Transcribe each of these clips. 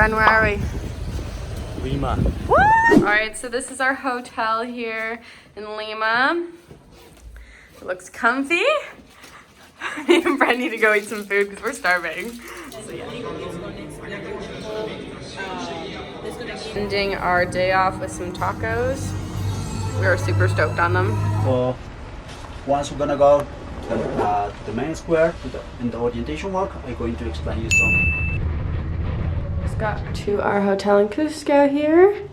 Bren, where are we? Lima. Alright, so this is our hotel here in Lima. It looks comfy. Me and Bren need to go eat some food because we're starving. So yeah. Ending our day off with some tacos. We are super stoked on them. So once we're gonna go to the main square in the orientation walk, I'm going to explain you some. Just got to our hotel in Cusco here.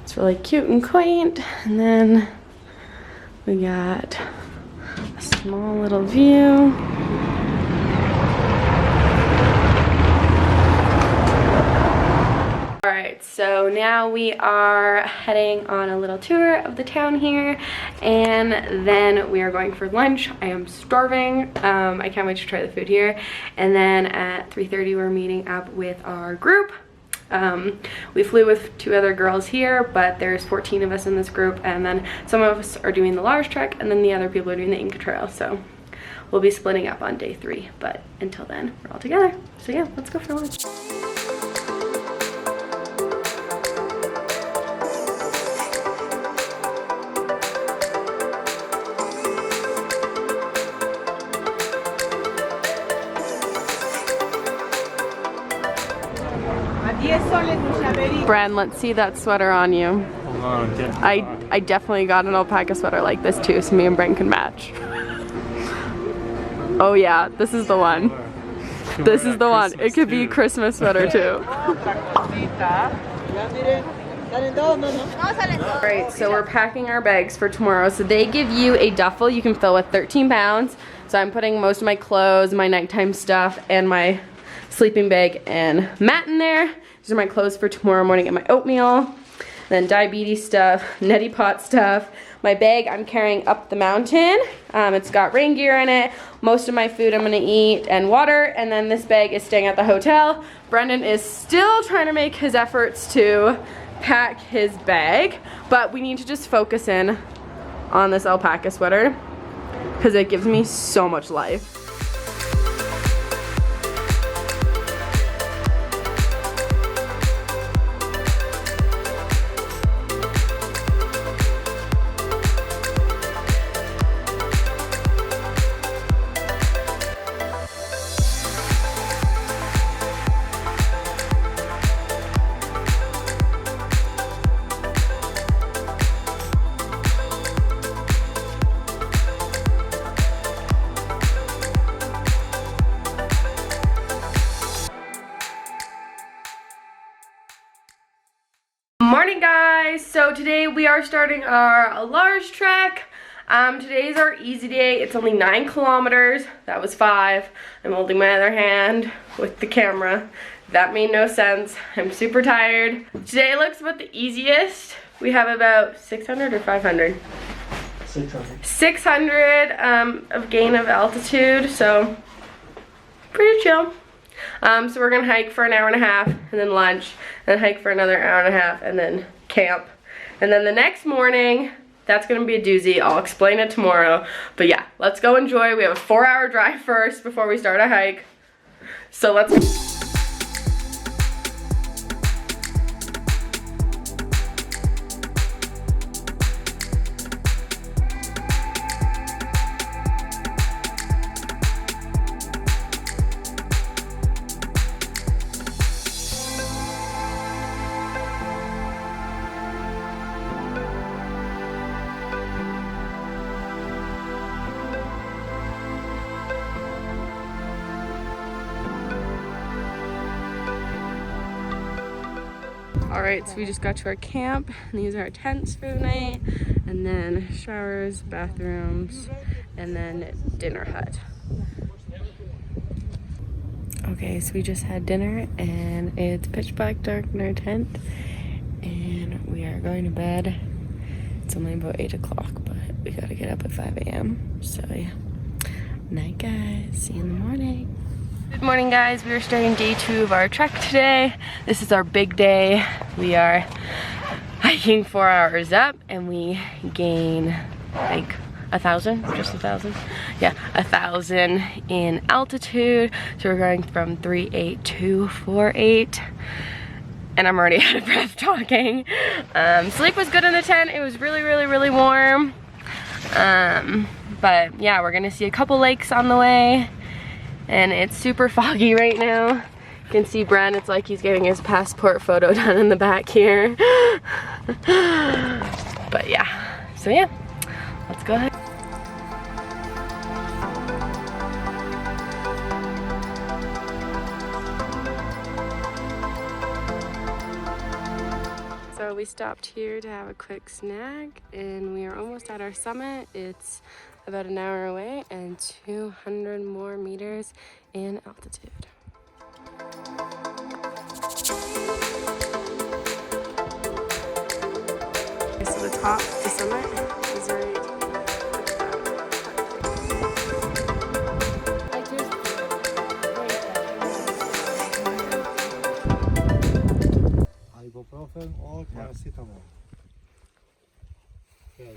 It's really cute and quaint. And then we got a small little view. Alright, so now we are heading on a little tour of the town here, and then we are going for lunch. I am starving. I can't wait to try the food here. And then at 3:30 we're meeting up with our group. We flew with 2 other girls here, but there's 14 of us in this group, and then some of us are doing the Lares Trek, and then the other people are doing the Inca Trail. So we'll be splitting up on day 3, but until then we're all together. So yeah, let's go for lunch. Bren, let's see that sweater on you. Hold on, I definitely got an alpaca sweater like this too, so me and Bren can match. Oh yeah, this is the one. This is the one. It could be a Christmas sweater too. Alright, so we're packing our bags for tomorrow. So they give you a duffel you can fill with 13 pounds. So I'm putting most of my clothes, my nighttime stuff, and my sleeping bag and mat in there. These are my clothes for tomorrow morning and my oatmeal. Then diabetes stuff, neti pot stuff. My bag I'm carrying up the mountain. It's got rain gear in it. Most of my food I'm gonna eat and water. And then this bag is staying at the hotel. Brendan is still trying to make his efforts to pack his bag, but we need to just focus in on this alpaca sweater because it gives me so much life. Morning guys, so today we are starting our Lares Trek. Today's our easy day. It's only 9 kilometers. That was 5. I'm holding my other hand with the camera. That made no sense. I'm super tired. Today looks about the easiest. We have about 600 or 500? 600. 600 of gain of altitude, so pretty chill. So we're gonna hike for an hour and a half, and then lunch, and hike for another hour and a half, and then camp. And then the next morning, that's gonna be a doozy. I'll explain it tomorrow. But yeah, let's go enjoy. We have a 4-hour drive first before we start a hike. So let's go. Alright, so we just got to our camp, and these are our tents for the night, and then showers, bathrooms, and then dinner hut. Okay, so we just had dinner, and it's pitch black dark in our tent, and we are going to bed. It's only about 8 o'clock, but we gotta get up at 5 a.m. So yeah, night guys, see you in the morning. Good morning guys, we are starting day 2 of our trek today. This is our big day. We are hiking 4 hours up, and we gain like 1,000, just 1,000? Yeah, 1,000 in altitude. So we're going from 3.8 to 4.8. and I'm already out of breath talking. Sleep was good in the tent. It was really, really, really warm. But yeah, we're gonna see a couple lakes on the way, and it's super foggy right now. You can see Bren, it's like he's getting his passport photo done in the back here. But yeah, so yeah, let's go ahead. So we stopped here to have a quick snack, and we are almost at our summit. It's about an hour away and 200 more meters in altitude. So the top, the summit, is right. Ibuprofen or paracetamol. Okay.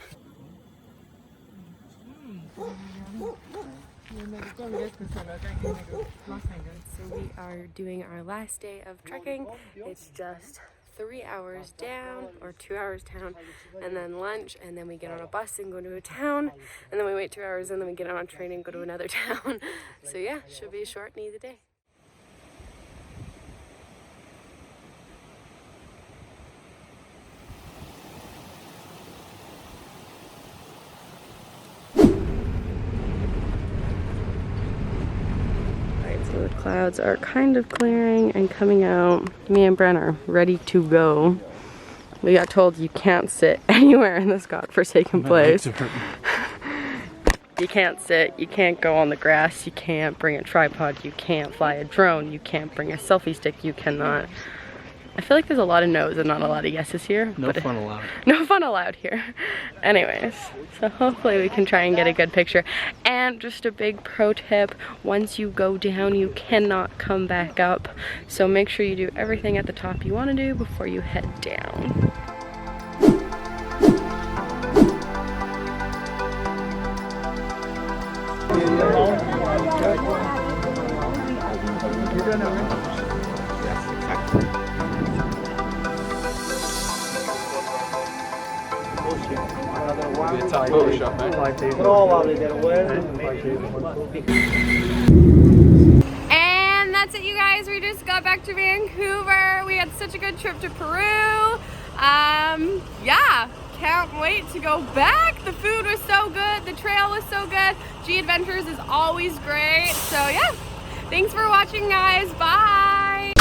So we are doing our last day of trekking. It's just 3 hours down, or 2 hours down, and then lunch, and then we get on a bus and go to a town, and then we wait 2 hours, and then we get on a train and go to another town. So yeah, should be a short and easy day. So the clouds are kind of clearing and coming out. Me and Bren are ready to go. We got told you can't sit anywhere in this godforsaken place. You can't sit, you can't go on the grass, you can't bring a tripod, you can't fly a drone, you can't bring a selfie stick, you cannot. I feel like there's a lot of no's and not a lot of yeses here. No fun allowed. No fun allowed here. Anyways, so hopefully we can try and get a good picture. And just a big pro tip, once you go down, you cannot come back up. So make sure you do everything at the top you want to do before you head down. And that's it, you guys. We just got back to Vancouver. We had such a good trip to Peru. Yeah, can't wait to go back. The food was so good. The trail was so good. G Adventures is always great. So yeah, thanks for watching, guys. Bye.